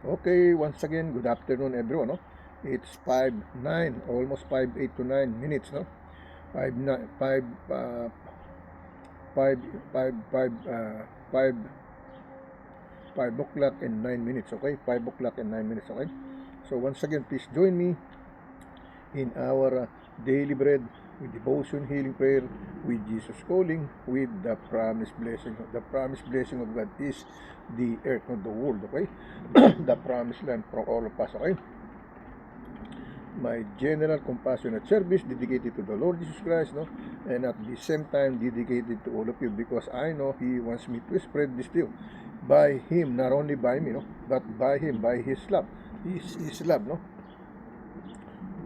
Okay, once again, good afternoon everyone. No? It's 5:09, almost 5:08 to 9 minutes. No, 5:09, 5 5 5 5 5 o'clock and 9 minutes. Okay, 5 o'clock and 9 minutes. Okay, so once again, please join me in our daily bread with devotion, healing prayer, with Jesus calling, with the promised blessing. The promised blessing of God is the earth, not the world. Okay, the promised land for all of us. Okay. My general compassionate service dedicated to the Lord Jesus Christ, no, and at the same time dedicated to all of you, because I know He wants me to spread this to you by Him, not only by me, no, but by Him, by His love. His love, no.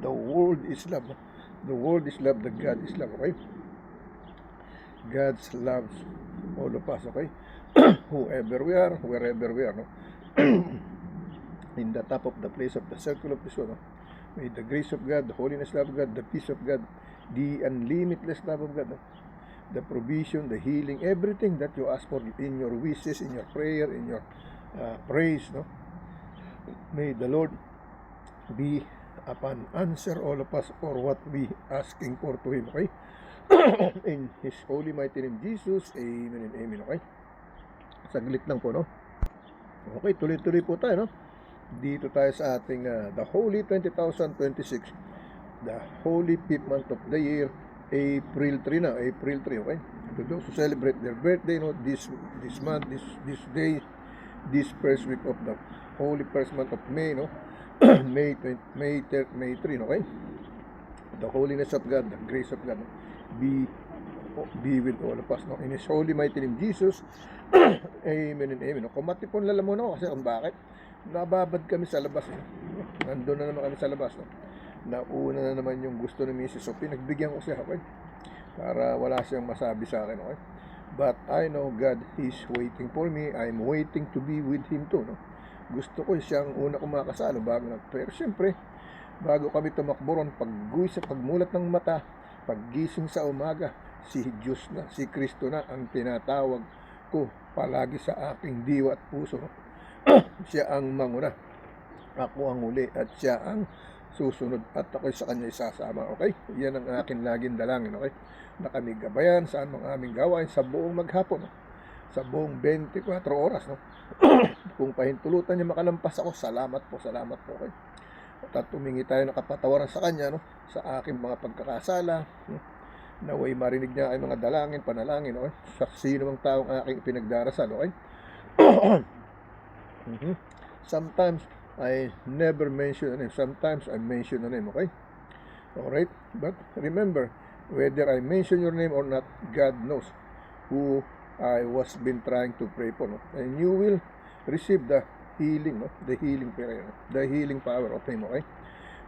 The world is love. No? The world is love. The God is love. Okay, God loves all of us. Okay, whoever we are, wherever we are, no. In the top of the place of the circle of this world, no? May the grace of God, the holiness love of God, the peace of God, the unlimitless love of God, no? The provision, the healing, everything that you ask for in your wishes, in your prayer, in your praise, no? May the Lord be upon answer all of us for what we asking for to Him, okay? In His holy mighty name, Jesus, amen and amen, okay? Saglit lang po, no? Okay, tuloy-tuloy po tayo, no? Dito tayo sa ating the Holy 2026, the Holy 5th month of the year, April 3 na, April 3, okay? To those who celebrate their birthday, no, this month, this day, this first week of the Holy first month of May, no? May 3, okay? The holiness of God, the grace of God, no? be with all of us, no? In His holy mighty name, Jesus, amen and amen. No? Kumatipon lalamon ako kasi kung bakit nababad kami sa labas, eh. Nandun na naman kami sa labas, no? Nauna na naman yung gusto ni Mrs. So pinagbigyan ko siya, okay? Para wala siyang masabi sa akin, okay? But I know God is waiting for me. I'm waiting to be with Him too, no? Gusto ko siyang una kong makasalo bago pero siyempre bago kami tumakbo ron, pagmulat ng mata, paggising sa umaga, si Diyos na, si Kristo na ang tinatawag ko palagi sa aking diwa at puso, no? Siya ang manguna, ako ang huli, at siya ang susunod, at ako'y sa kanya isasama, okay? Yan ang akin laging dalangin, okay? Na kami gabayan sa mga aming gawain sa buong maghapon, no? Sa buong 24 oras, no? Kung pahintulutan niya makalampas ako, salamat po, okay? At tumingi tayo ng kapatawaran sa kanya, no? Sa aking mga pagkakasala, no? Naway marinig niya ay mga dalangin, panalangin, okay? Sa sino mang taong aking pinagdarasal, okay? Sometimes I never mention a name. Sometimes I mention a name, okay? Alright? But remember, whether I mention your name or not, God knows who I was been trying to pray for, no? And you will receive the healing, no? The healing prayer, no? The healing power of Him, okay?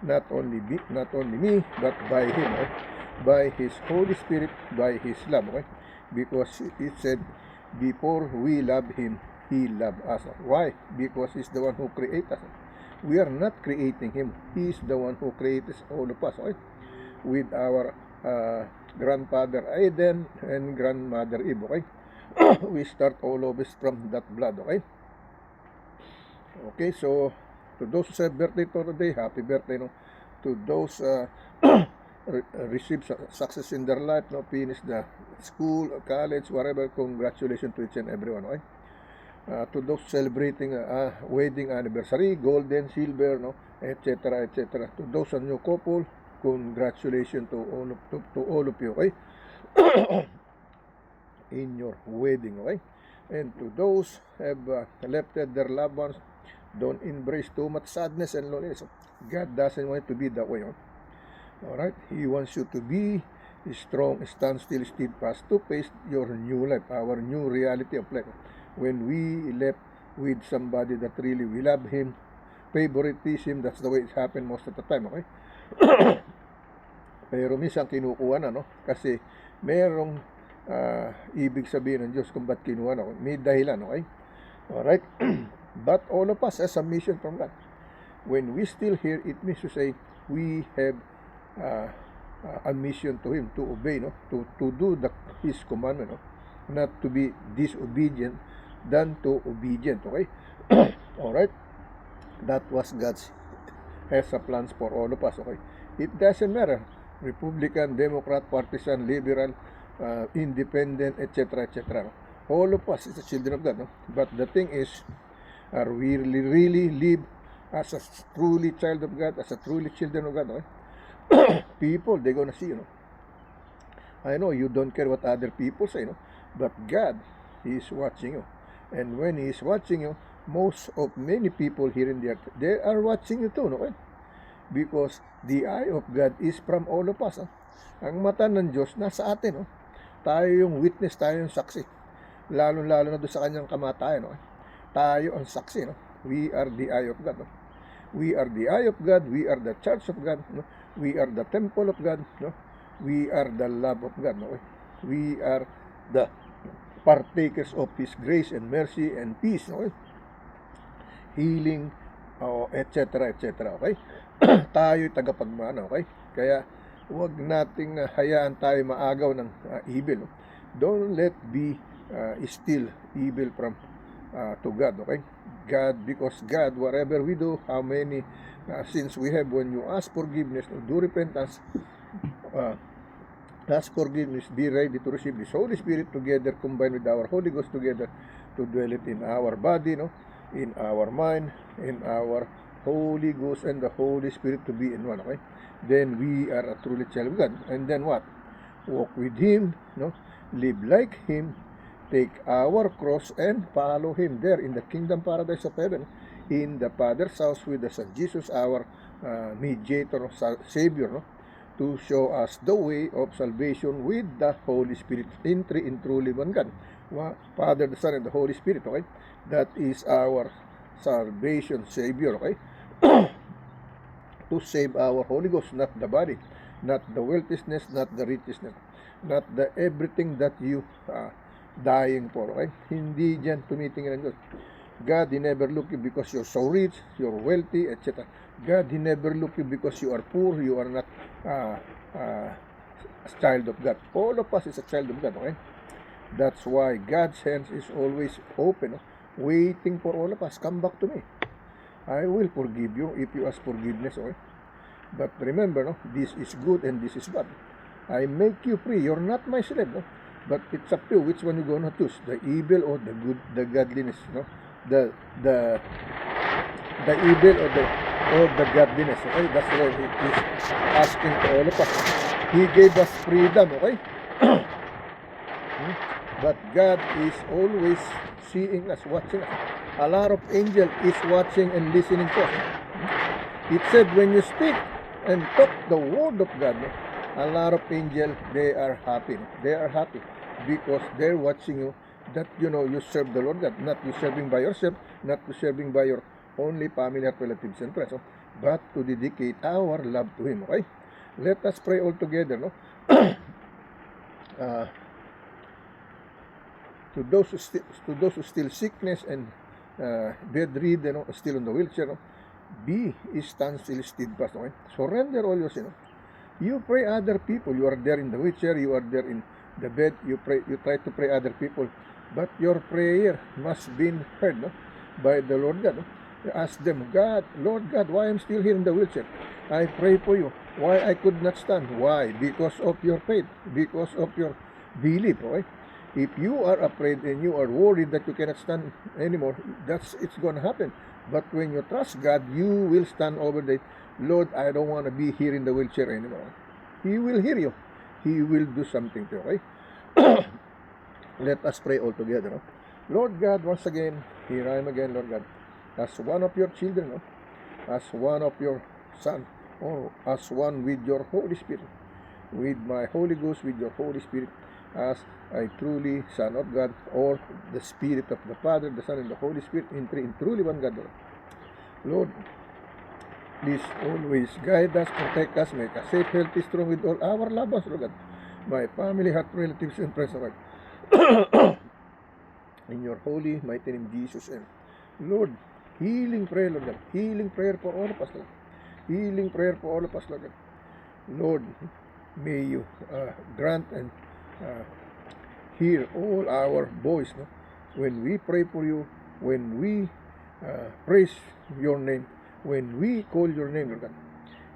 Not only me, but by Him, okay? By His Holy Spirit, by His love, okay? Because it said, before we love Him, He loved us. Why? Because He's the one who created us. We are not creating Him. He is the one who created all of us, okay? With our grandfather Adam and grandmother Eve, okay? We start all of us from that blood, okay? Okay, so to those who celebrate birthday today, happy birthday, no? To those receive success in their life, no? Finish the school, college, whatever, congratulations to each and everyone, okay? To those celebrating wedding anniversary, golden, silver, no, etc., etc. To those new couple, congratulations to all of you, okay? In your wedding, okay? And to those have left their loved ones, don't embrace too much sadness and loneliness. God doesn't want it to be that way, okay? All right, He wants you to be strong, stand still, steadfast to face your new life, our new reality of life. When we left with somebody that really we love him, favoritism, that's the way it happened most of the time, okay? Pero minsan kinukuha na, no? Kasi merong ibig sabihin ng Diyos kung ba't kinuha na, may dahilan, okay? Alright? But all of us has a mission from God. When we still here, it means to say we have a mission to Him, to obey, no? To do His commandment, no? Not to be disobedient than to obedient, okay? Alright? That was God's has a plans for all of us. Okay, it doesn't matter Republican, Democrat, partisan, liberal, independent, etc., etc. All of us is the children of God. No? But the thing is, are we really live as a truly child of God, as a truly children of God? Okay? People, they're gonna see, I know you don't care what other people say, but God is watching you. And when He is watching you, many people here in the earth, they are watching you too, okay? Because the eye of God is from all of us. Ang mata ng Diyos nasa atin. Tayo yung witness, tayo yung saksi. Lalo-lalo na doon sa kanyang kamatayan. Tayo ang saksi. We are the eye of God. We are the eye of God. We are the church of God. We are the temple of God. We are the love of God. We are the partakers of His grace and mercy and peace. Healing, etc. etc. Okay? Tayo'y tagapagmana. Okay? Kaya huwag nating hayaan tayo maagaw ng evil. Don't let be still evil from to God. Okay? God, because God, whatever we do, how many sins we have, when you ask forgiveness, do repentance, ask forgiveness, be ready to receive this Holy Spirit together, combined with our Holy Ghost together, to dwell it in our body, in our mind, in our Holy Ghost and the Holy Spirit to be in one. Okay? Then we are a truly child of God. And then what? Walk with Him, live like Him, take our cross and follow Him there in the kingdom paradise of heaven, in the Father's house with the Son Jesus, our mediator, Savior, to show us the way of salvation with the Holy Spirit, in three in truly one God, Father, the Son, and the Holy Spirit. Okay, that is our salvation Savior. Okay, to save our Holy Ghost, not the body, not the wealthiness, not the richness, not the everything that you dying for. Okay, hindi dyan tumitingin ang Diyos. God, He never look you because you're so rich, you're wealthy, etc. God, He never look you because you are poor, you are not a child of God. All of us is a child of God, okay? That's why God's hands is always open, waiting for all of us. Come back to me. I will forgive you if you ask forgiveness, okay? But remember, this is good and this is bad. I make you free. You're not my slave, but it's up to you which one you're gonna choose, the evil or the good, the godliness, the evil or the godliness. Okay, that's why He is asking to all of us. He gave us freedom. Okay, but God is always seeing us, watching us. A lot of angels is watching and listening to us. It said when you speak and talk the word of God, a lot of angels, they are happy. They are happy because they're watching you, that you serve the Lord God, not you serving by yourself, not you serving by your only family, relatives, and friends, but to dedicate our love to Him. Okay, let us pray all together. To those who still sickness and bedridden, still in the wheelchair, stand still steadfast. Okay, surrender all your sin. You pray other people. You are there in the wheelchair. You are there in the bed. You pray. You try to pray other people, but your prayer must be heard, by the Lord God. You ask them, God, Lord God, why I'm still here in the wheelchair? I pray for you. Why I could not stand? Why? Because of your faith. Because of your belief. Okay? If you are afraid and you are worried that you cannot stand anymore, it's going to happen. But when you trust God, you will stand over the Lord, I don't want to be here in the wheelchair anymore. He will hear you. He will do something to you. Okay? Let us pray all together. Lord God, once again, here I am again, Lord God, as one of your children, as one of your son, or as one with your Holy Spirit, with my Holy Ghost, with your Holy Spirit, as I truly Son of God, or the Spirit of the Father, the Son, and the Holy Spirit, in truly one God, Lord. Please always guide us, protect us, make us safe, healthy, strong with all our loved ones, Lord God, my family, heart, relatives, and friends, Lord. In your holy, mighty name, Jesus, and Lord, healing prayer, Lord God, healing prayer for all of us, Lord. Healing prayer for all of us, Lord God. Lord, may you grant and hear all our voice, when we pray for you, when we praise your name when we call your name, Lord God,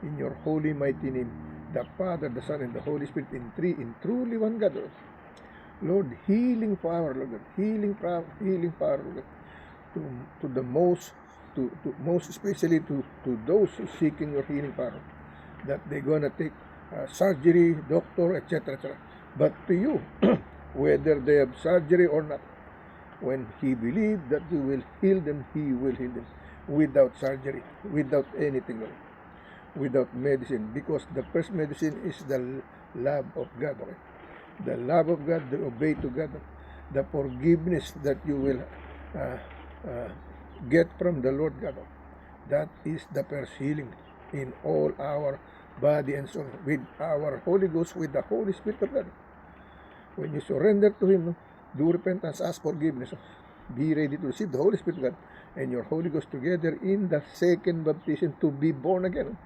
in your holy mighty name, the Father, the Son, and the Holy Spirit, in three, in truly one God, Lord. Lord, healing power, Lord God, healing power, Lord God, to the most, to most especially to those who seeking your healing power, that they're gonna take surgery, doctor, etc., etc. But to you, whether they have surgery or not, when he believed that you will heal them, he will heal them without surgery, without anything, Lord, without medicine, because the first medicine is the love of God, okay? The love of God, the obey to God, the forgiveness that you will get from the Lord God. That is the first healing in all our body and soul, with our Holy Ghost, with the Holy Spirit of God. When you surrender to Him, do repentance, ask forgiveness, be ready to receive the Holy Spirit of God and your Holy Ghost together in the second baptism to be born again.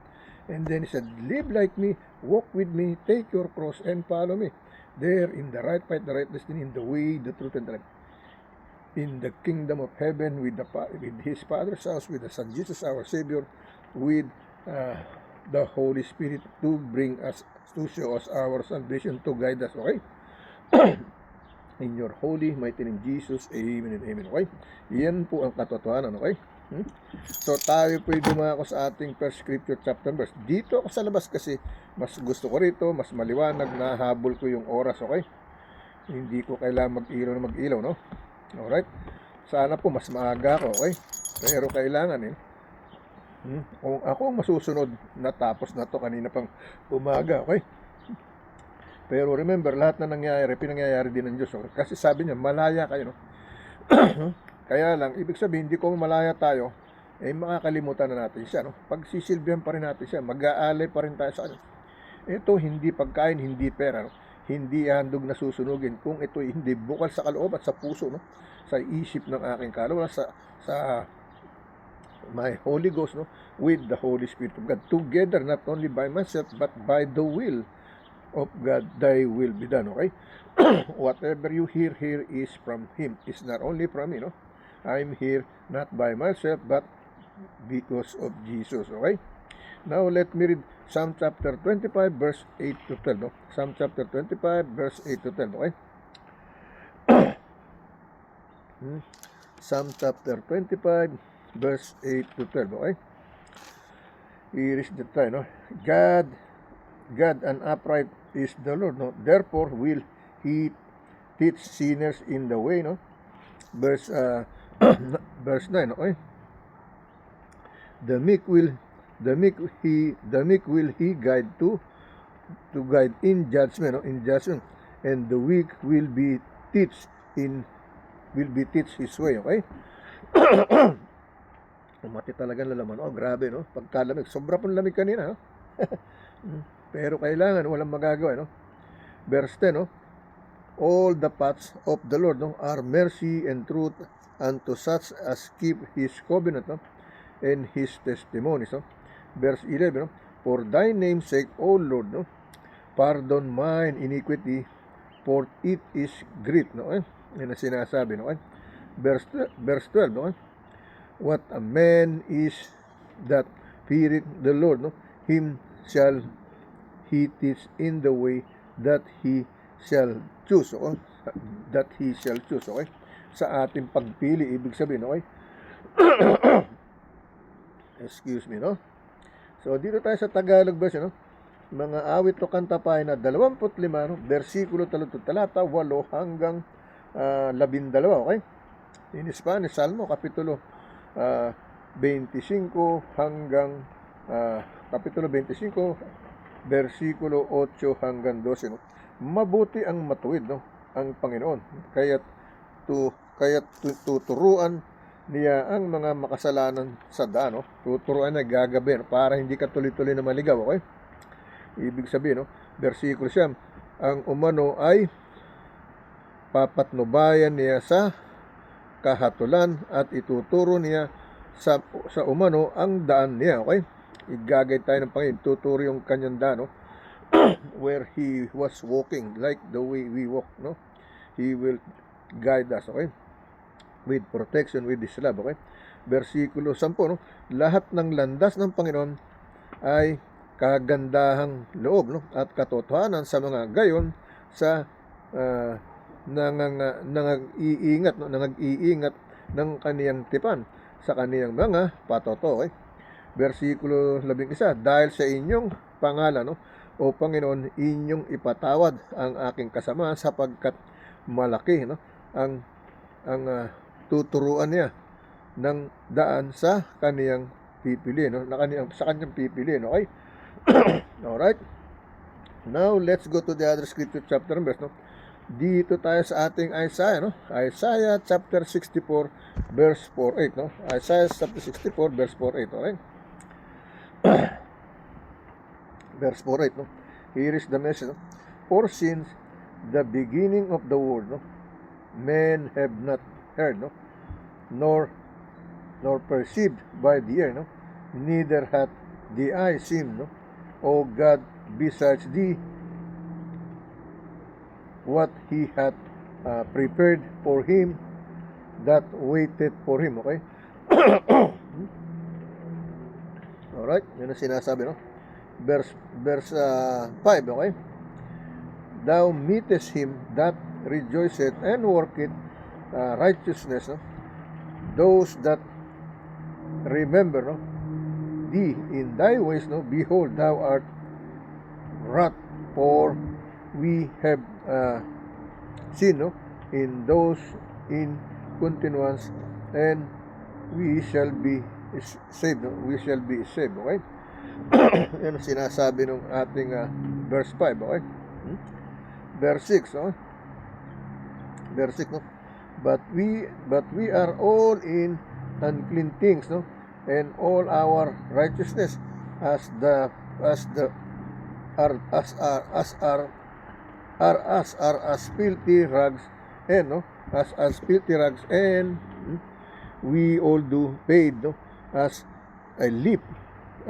And then He said, live like me, walk with me, take your cross and follow me. There in the right path, the right destiny, in the way, the truth, and the life. In the kingdom of heaven with His Father's house, with the Son Jesus our Savior, with the Holy Spirit to bring us, to show us our salvation, to guide us, okay? In your holy mighty name, Jesus, amen and amen, okay? Yan po ang katotohanan, okay? So tayo po dumako sa ating first scripture chapter verse. Dito ako sa labas kasi mas gusto ko rito, mas maliwanag, na habol ko yung oras, okay? Hindi ko kailangan mag-ilaw, no? Alright? Sana po mas maaga ako, okay? Pero kailangan kung ako ang masusunod, natapos na to kanina pang umaga, okay? Pero remember, lahat na nangyayari, pinangyayari din ng Diyos, okay? Kasi sabi niya, malaya kayo, no? Kaya lang, ibig sabihin, hindi ko malaya tayo, makakalimutan na natin siya, no? Pagsisilbihan pa rin natin siya, mag-aalay pa rin tayo sa kanya. Ito, hindi pagkain, hindi pera, no? Hindi handog na susunugin, kung ito hindi bukal sa kaloob at sa puso, no? Sa isip ng aking kaloob, sa my Holy Ghost, no? With the Holy Spirit of God, together, not only by myself, but by the will of God, thy will be done, okay? Whatever you hear here is from Him. It's not only from me, no? I'm here not by myself, but because of Jesus, okay? Now, let me read Psalm chapter 25, verse 8 to 12, no? Psalm chapter 25, verse 8 to 12, okay? Psalm chapter 25, verse 8 to 12, okay? Here is the time, no? God and upright is the Lord, no? Therefore will He teach sinners in the way, no? Verse verse 9, okay? The meek will He guide to guide in judgment, no? In judgment, and the weak will be teach His way, okay? Mati talaga na laman. Oh, grabe, no? Pagkalamig, sobra pong lamig kanina, no? Pero kailangan, walang magagawa, no? Verse 10, no? All the paths of the Lord, no, are mercy and truth unto such as keep His covenant, no, and His testimonies, no? Verse 11, no? For thy name's sake, O Lord, no, pardon mine iniquity, for it is great, no? Yan ang sinasabi, no? Verse 12, no? What a man is that feareth the Lord, no? Him shall He teach in the way that he shall choose, okay? That he shall choose, okay? Sa ating pagpili, ibig sabihin, okay? Excuse me, no? So, dito tayo sa Tagalog verse, no? Mga awit o kanta pa na 25, no? Versikulo talata 8 hanggang 12, okay? In Spanish, Salmo, kapitulo 25 hanggang kapitulo 25, versikulo 8 hanggang 12, no? Mabuti ang matuwid, no, ang Panginoon, kaya't tuturuan niya ang mga makasalanan sa daan, no? Tuturuan niya gagabi, no? Para hindi ka tuloy-tuloy na maligaw, okay? Ibig sabihin, no, versikulo 9, ang umano ay papatnubayan niya sa kahatulan at ituturo niya sa umano ang daan niya, okay? Igagay tayo ng Panginoon, tuturo yung kanyang daan, no? Where He was walking, like the way we walk, no? He will guide us, okay? With protection, with His love, okay? versikulo 10, no? Lahat ng landas ng Panginoon ay kagandahang loob, no? At katotohanan sa mga gayon sa nangag-iingat, no? Nangag-iingat ng kaniyang tipan sa kaniyang mga patoto. Okay? Versikulo 11, dahil sa inyong pangalan, no? O Panginoon, inyong ipatawad ang aking kasama sapagkat malaki, no? Ang tuturuan niya ng daan sa kaniyang pipiliin, no? Sa kaniyang pipiliin, okay? Alright. Now, let's go to the other scripture chapter and verse, no? Dito tayo sa ating Isaiah, no? Isaiah chapter 64, verse 4-8, no? Isaiah chapter 64, verse 4-8, okay? Verse 4-8, no? Here is the message, no? For since the beginning of the world, no? Men have not heard, no? Nor perceived by the ear, no? Neither hath the eye seen, no? O God, besides thee, what he hath prepared for him that waited for him. Okay? Alright, yun ang sinasabi, no? Verse 5, okay? Thou meetest him that rejoiceth and worketh righteousness, no? Those that remember, no? Thee in thy ways, no? Behold, thou art wrath, for we have seen, no? In those in continuance, and we shall be saved, no? We shall be saved, okay? Yan ang sinasabi ng ating verse 5, okay? Verse 6, no? Verse 6, no? But we are all in unclean things, no? And all our righteousness as filthy rags, and no, as filthy rags, and we all do paid, no, as a leap,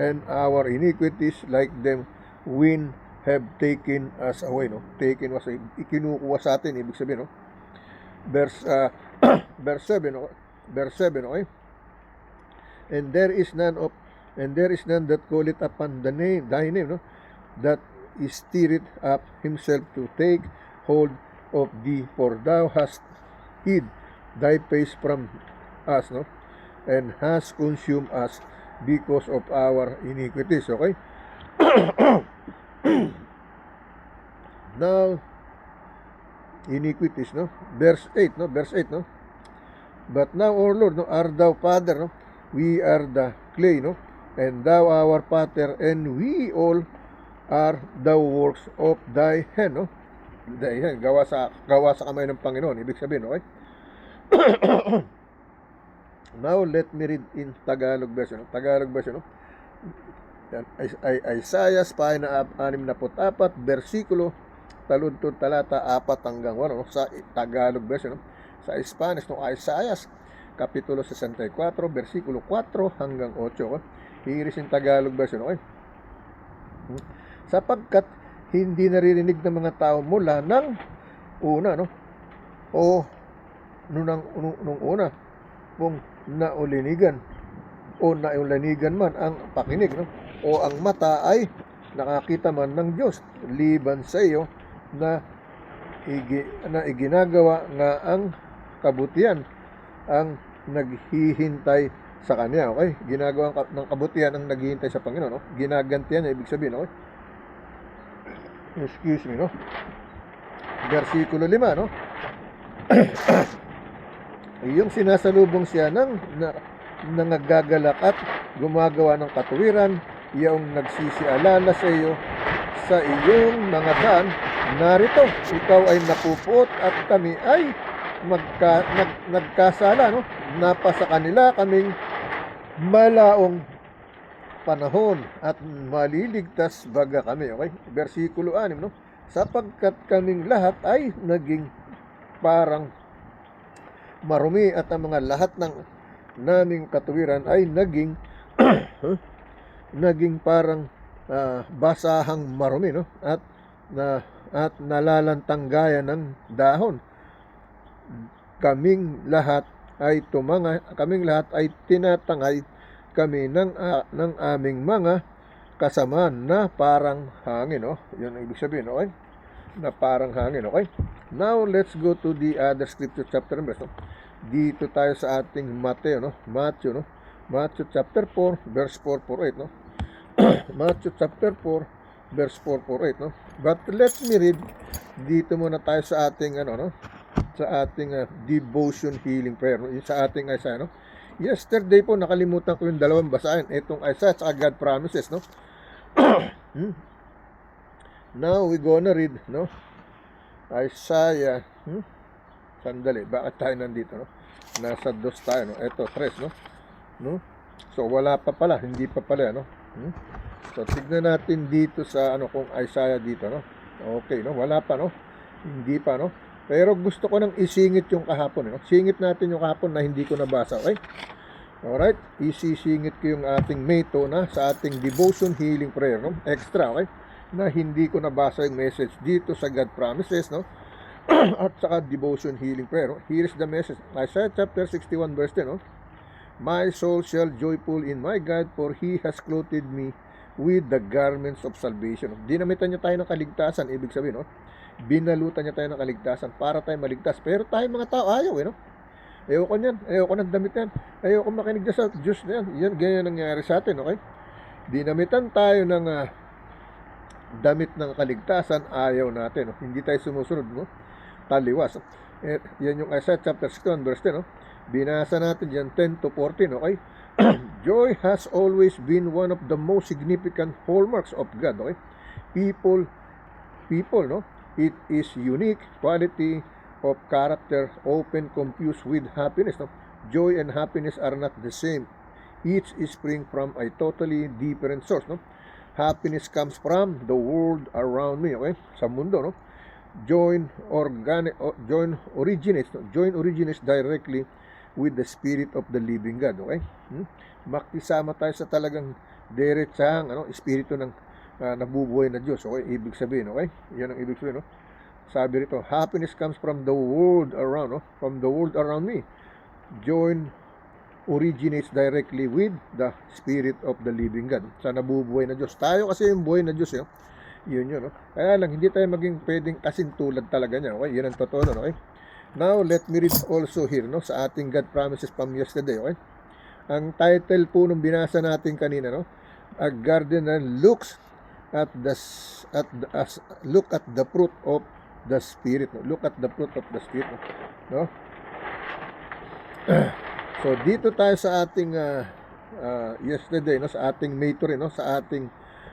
and our iniquities like them wind have taken us away, no? Taken was ikinukuha sa atin, ibig sabihin, no? Verse 7, no? Verse 7, okay? And there is none that calleth upon thy name, no? That stirreth up himself to take hold of thee, for thou hast hid thy face from us, no? And hast consumed us because of our iniquities, okay? Now, iniquities, no? Verse 8, no? But now, O Lord, no, art thou Father, no? We are the clay, no? And thou our Pater, and we all are the works of thy hand, no? Thy hand, gawa sa kamay ng Panginoon, ibig sabihin, okay? Now, let me read in Tagalog version, no? Isaiah, pahina 64, versikulo, taludtod talata 4 hanggang 8, no? Sa Tagalog version, no? Sa Spanish, no? Isaiah, kapitulo 64, versikulo 4 hanggang 8, no? Here is in Tagalog version, okay? Sapagkat hindi naririnig ng mga tao mula ng una, no? O nung una, kung naulinigan man ang pakinig, no? O ang mata ay nakakita man ng Diyos, liban sa iyo na iginagawa nga ang kabutihan ang naghihintay sa Kanya, okay? Ginagawa ng kabutihan ang naghihintay sa Panginoon, no? Ginagantihan niya, ibig sabihin, okay? Excuse me, no? Versikulo 5, no? Yung sinasalubong siya ng nangagalak at gumagawa ng katuwiran, yung nagsisialala sa iyo sa iyong mga daan, narito, ikaw ay napupuot at kami ay nagkasala, no? Napasa kanila kaming malaong panahon at maliligtas baga kami, okay? Versikulo 6, no? Sapagkat kaming lahat ay naging parang marumi at ang mga lahat ng naming katuwiran ay naging naging parang basahang marumi, no? At nalalantang gaya ng dahon. Kaming lahat ay kaming lahat ay tinatangay kami ng aming mga kasamaan na parang hangin, no? Yun ang ibig sabihin, okay? Na parang hangin, okay? Now, let's go to the other scripture chapter and verse, no? Dito tayo sa ating Matthew, no? Matthew, no? Matthew chapter 4, verse 448, no? Matthew chapter 4, verse 448, no? But let me read dito muna tayo sa ating, no? Sa ating devotion healing prayer, no? Yung sa ating Isaiah, no? Yesterday po, nakalimutan ko yung dalawang basahin. Itong Isaiah at God promises, no? Now we gonna read, no? Isaiah. Sandali, bakit tayo nandito, no? Nasa 2 tayo, no? Ito, 3, no? So wala pa pala, hindi pa pala, no? So tignan natin dito sa kung Isaiah dito, no? Okay, no? Wala pa, no? Hindi pa, no? Pero gusto ko nang isingit yung kahapon, no? Singit natin yung kahapon na hindi ko nabasa, okay? Alright, isisingit ko yung ating mate na sa ating devotion healing prayer, no? Extra, okay? Na hindi ko nabasa yung message dito sa God Promises, no? At saka devotion healing prayer, no? Here is the message. Isaiah chapter 61 verse 10, no? My soul shall joyful in my God, for He has clothed me with the garments of salvation. Dinamitan niya tayo ng kaligtasan, ibig sabihin, no? Binalutan niya tayo ng kaligtasan para tayo maligtas. Pero tayo mga tao ayaw, no? Ayoko niyan, ayoko ng damit yan, ayoko makinig sa Diyos na yan. Yan, ganyan nangyayari sa atin, okay? Dinamitan tayo ng damit ng kaligtasan, ayaw natin, no? Hindi tayo sumusunod, no? Taliwas. Yan yung Isaiah chapter 6 verse 10, no? Binasa natin yan 10 to 14, okay? Joy has always been one of the most significant hallmarks of God, okay? People, no? It is unique quality of character, often confused with happiness, no? Joy and happiness are not the same. Each is spring from a totally different source, no? Happiness comes from the world around me, okay? Sa mundo, no? Joy originates directly with the Spirit of the living God, okay? Makisama tayo sa talagang diretsahang espiritu ng nabubuhay na Diyos, okay? Ibig sabihin, okay? Yan ang ibig sabihin, no? Sabi rito, happiness comes from the world around, no? From the world around me. Joy originates directly with the Spirit of the living God. Sa nabubuhay na Diyos. Tayo kasi yung buhay na Diyos, no? Yun, no? Kaya lang, hindi tayo maging pwedeng kasintulad talaga niya, okay? Yan ang totoo, no? Okay? Now, let me read also here, no? Sa ating God Promises from yesterday, okay? Ang title po nung binasa natin kanina, no? A gardener looks at the fruit of the Spirit, no? Look at the fruit of the Spirit, no? So dito tayo sa ating yesterday, no, sa ating mentor, no, sa ating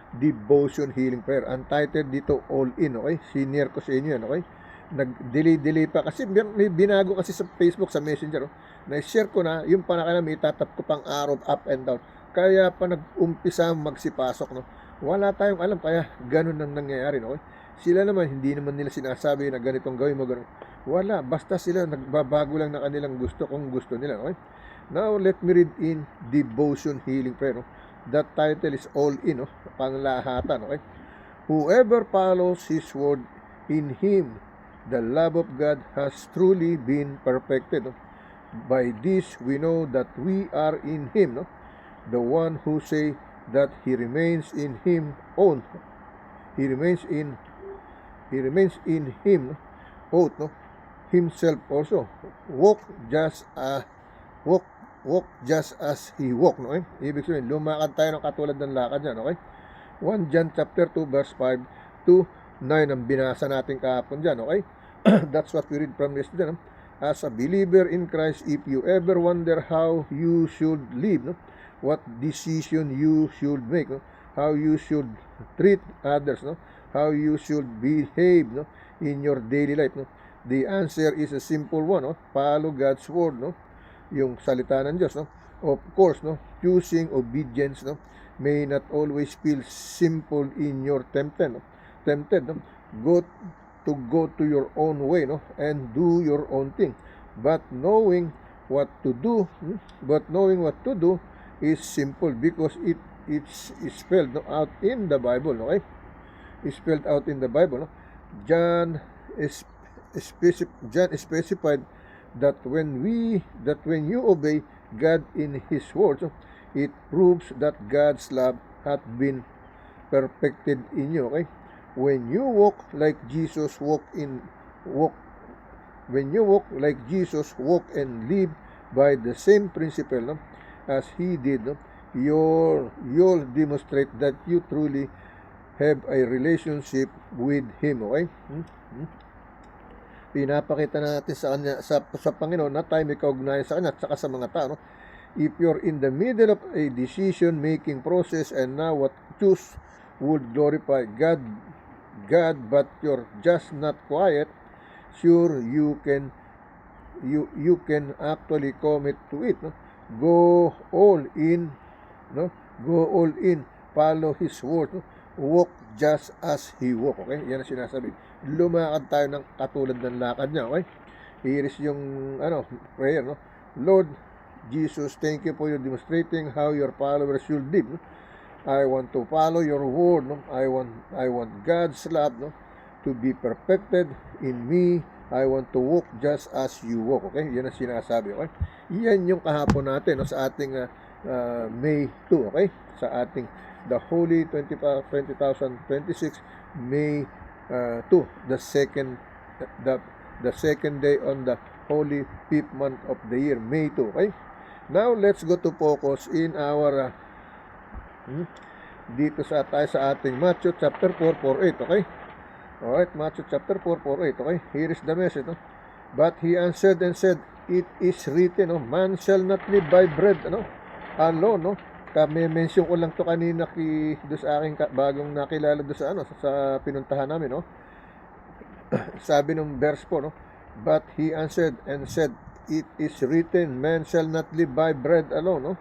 devotion healing prayer. Ang title dito, all in, okay? Senior ko sa inyo yan, okay? Nag-delay pa kasi may binago kasi sa Facebook, sa Messenger, no? Na-share ko na yung panakalam, itatap ko pang arrow up and down. Kaya pa nag-umpisa magsipasok, no? Wala tayong alam, kaya ganun nang nangyayari, no? Okay? Sila naman, hindi naman nila sinasabi na ganitong gawin mo, ganun. Wala, basta sila nagbabago lang ng kanilang gusto kung gusto nila, okay? Now, let me read in devotion healing prayer, no? That title is all in, no? Panglahatan, okay? Whoever follows His word, in Him, the love of God has truly been perfected, no? By this, we know that we are in Him, no? The one who say that He remains in Him own. He remains in Him, oath, no? Himself also walk just as He walked, no? Ibig sabihin, lumakad tayo ng katulad ng lakad niya, okay? 1 John chapter 2 verse 5 to 9 ang binasa natin kahapon dyan, okay? That's what we read from yesterday, no? As a believer in Christ, if you ever wonder how you should live, no? What decision you should make, no? How you should treat others, no? How you should behave, no? In your daily life, no? The answer is a simple one, no? Follow God's word, no? Yung salita ng Diyos, no? Of course, no? Choosing obedience, no? May not always feel simple in your tempted, no? Go to your own way, no? And do your own thing. But knowing what to do is simple because it's spelled, no, out in the Bible, okay? It's spelled out in the Bible, no? John specified that when you obey God in His word, it proves that God's love hath been perfected in you. Okay? When you walk like Jesus walk and live by the same principle, no, as He did, no, you'll demonstrate that you truly have a relationship with Him. Okay? Pinapakita natin sa kanya, sa Panginoon na tayo may kaugnayan sa kanya at saka sa mga tao. No? If you're in the middle of a decision-making process and now what choose would glorify God, but you're just not quiet, sure you can actually commit to it. No? Go all in, no? Go all in. Follow His word. No? Walk just as He walk. Okay? Yan ang sinasabi. Lumakad tayo ng katulad ng lakad niya. Okay? Here is yung prayer. No? Lord Jesus, thank you for your demonstrating how your followers should live. No? I want to follow your word. No? I want God's love, no, to be perfected in me. I want to walk just as you walk. Okay? Yan ang sinasabi. Okay? Yan yung kahapon natin, no, sa ating May 2. Okay? Sa ating the Holy 2026 May 2, the second day on the Holy 5th month of the year, May 2. Okay? Now let's go to focus in our dito sa ating Matthew chapter 4:8. Okay? Alright, Matthew chapter 4:8. Okay? Here is the message. No? But he answered and said, it is written, no, man shall not live by bread alone. No? Mention ko lang to kanina doon sa aking bagong nakilala doon sa pinuntahan namin. No? Sabi ng verse 4, no? But he answered and said, it is written, man shall not live by bread alone, no?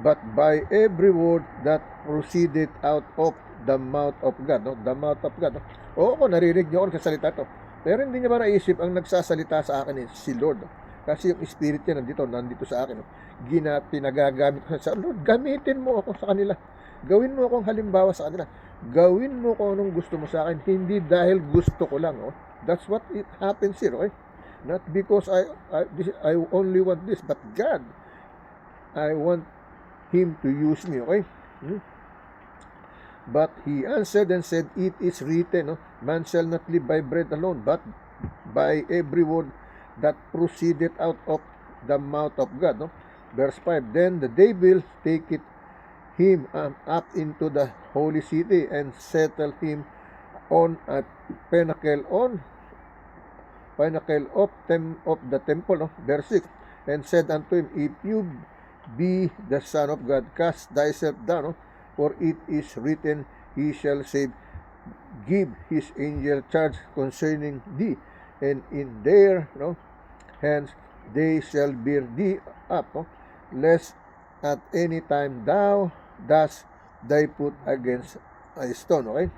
But by every word that proceeded out of the mouth of God. No? The mouth of God. No? Oo, narinig niyo ako nagsasalita to. Pero hindi niya ba naisip ang nagsasalita sa akin si Lord? No? Kasi yung spirit niya nandito sa akin. No? Pinagagamit ko sa Lord, gamitin mo ako sa kanila. Gawin mo akong halimbawa sa kanila. Gawin mo kung anong gusto mo sa akin. Hindi dahil gusto ko lang. No? That's what it happens here. Okay? Not because I only want this, but God, I want Him to use me. Okay? But he answered and said, it is written, no? Man shall not live by bread alone, but by every word that proceeded out of the mouth of God. No? Verse 5, then the devil taketh him up into the holy city and settled him on a pinnacle of the temple. No? Verse 6, and said unto him, if you be the Son of God, cast thyself down, no? For it is written, he shall give his angel charge concerning thee, and in their hands they shall bear thee up, no? Lest at any time thou dash thy foot against a stone. Okay?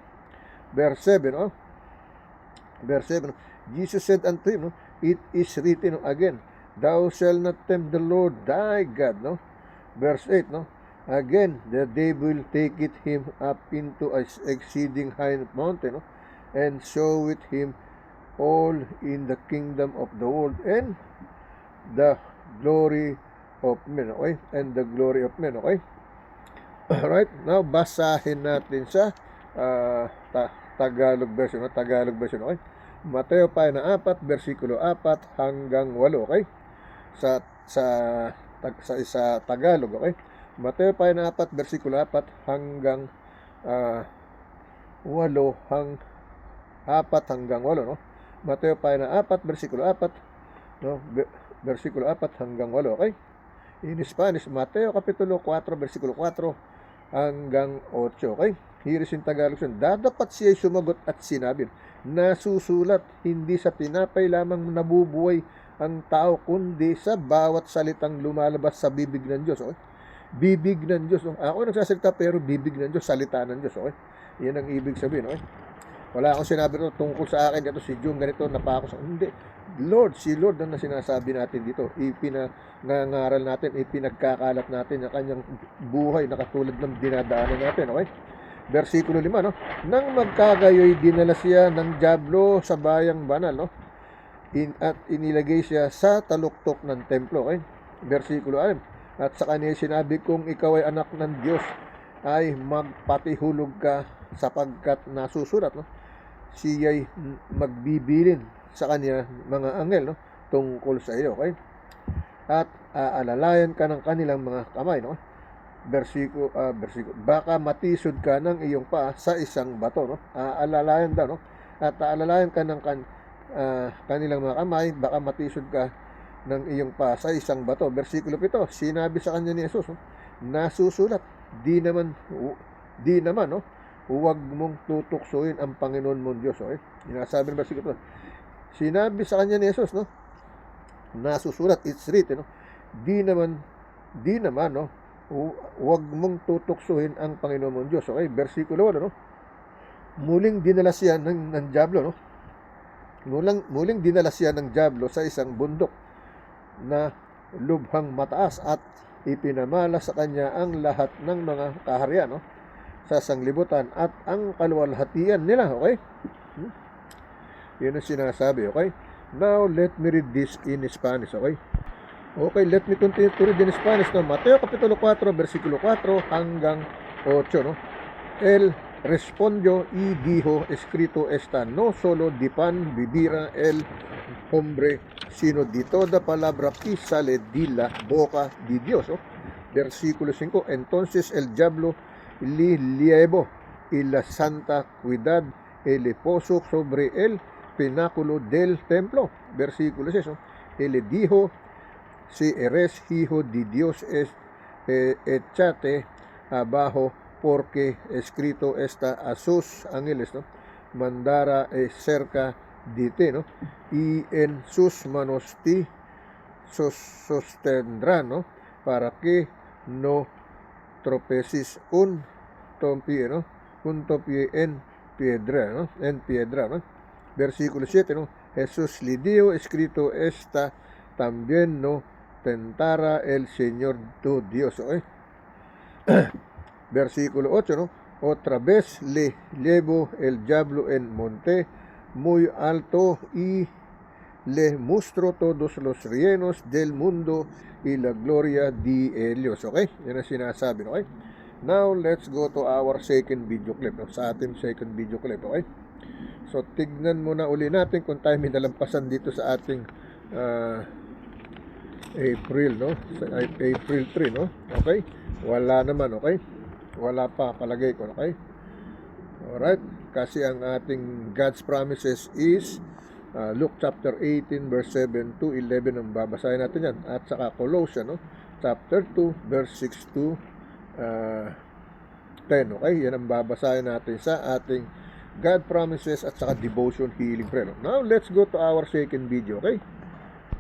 Verse 7, no? Verse 7, Jesus said unto him, no, it is written, again, thou shalt not tempt the Lord thy God. No? Verse 8, no? Again, the devil taketh him up into an exceeding high mountain, no? And showeth him all in the kingdom of the world and the glory of men. Okay? And the glory of men. Okay? Alright, now basahin natin sa Tagalog version. No? Tagalog version. Okay? Mateo pa na 4, versikulo 4 hanggang 8. Okay? Sa Tagalog. Okay? Mateo pa na 4, versikulo 4 hanggang 8 hanggang 8. No? Mateo pa na 4, versikulo 4, no? Versikulo 4 hanggang 8. Okay? In Spanish, Mateo kapitulo 4, versikulo 4 hanggang 8. Okay? Here is in Tagalog. Dadapat siya sumagot at sinabi, nasusulat, hindi sa tinapay lamang nabubuhay ang tao, kundi sa bawat salitang lumalabas sa bibig ng Diyos. Okay? Bibig ng Diyos. Ako nagsasalita pero bibig ng Diyos, salita ng Diyos. Okay? Yan ang ibig sabihin. Okay? Wala akong sinabi ito tungkol sa akin. Ito si Jung ganito, napako sa... Hindi. Si Lord ang sinasabi natin dito. Ipinangaral natin, ipinagkakalat natin ang kanyang buhay na katulad ng dinadaanan natin. Okay? Versikulo 5, no? Nang magkagayoy, dinala siya ng dyablo sa bayang banal, no? at inilagay siya sa taluktok ng templo. Okay? Versikulo 6. At sa kanya sinabi, kung ikaw ay anak ng Diyos, ay magpatihulog ka sapagkat nasusulat, no? Siya'y magbibilin sa kanya mga anghel, no? Tungkol sa iyo. Okay? At aalalayan ka ng kanilang mga kamay, no? Versikulo, baka matisod ka ng iyong paa sa isang bato, no? Aalalayan daw, no? At aalalayan ka ng kanilang mga kamay, baka matisod ka ng iyong paa sa isang bato. Versikulo 7, sinabi sa kanya ni Jesus, no? Nasusulat, di naman, no? Huwag mong tutuksoin ang Panginoon mong Diyos. Okay? Sinasabi ng versikulo 7. Sinabi sa kanya ni Jesus, no? Nasusulat, it's written, no? Di naman, no? Huwag mong tutuksoin ang Panginoon mong Diyos. Okay? Versikulo 8, no? Muling dinala siya ng dyablo, no? Muling dinala siya ng dyablo sa isang bundok na lubhang mataas at ipinamala sa kanya ang lahat ng mga kaharian, no? Sa sanglibutan at ang kaluwalhatian nila. Okay? Yun ang sinasabi. Okay? Now, let me read this in Spanish. Okay? Okay, let me continue to read in Spanish. No? Mateo Kapitulo 4, versikulo 4 hanggang 8. No? Él respondió y dijo, escrito está, no solo de pan vivirá el hombre, sino de toda palabra que sale de la boca de Dios. ¿No? Versículo 5, entonces el diablo le llevó y la santa cuidad y le puso sobre el pináculo del templo. Versículo 6, ¿no? Y le dijo, si eres hijo de Dios, échate abajo, porque escrito está, a sus ángeles, ¿no? Mandará cerca de ti, ¿no? Y en sus manos te sostendrán, ¿no? Para que no tropeces un topié, ¿no? Un topié en piedra, ¿no? En piedra, ¿no? Versículo 7, ¿no? Jesús le dijo, escrito está, también no tentará el Señor tu Dios. ¿Eh? Versículo 8, ¿no? Otra vez le llevó el diablo en monte muy alto y le mostró todos los reinos del mundo y la gloria de ellos. Okay? Yan ang sinasabi. Okay? Now, let's go to our second video clip. No? Sa ating second video clip. Okay? So, tignan muna uli natin kung tayo may nalampasan dito sa ating April, no? April 3, no? Okay? Wala naman, okay? Wala pa, palagay ko, okay? Alright? Kasi ang ating God's promises is Luke chapter 18 verse 7 to 11 ang babasahin natin yan. At saka Colossians, no? Chapter 2 verse 6 to 10, okay? Yan ang babasahin natin sa ating God promises at saka devotion healing prayer. Now, let's go to our second video, okay?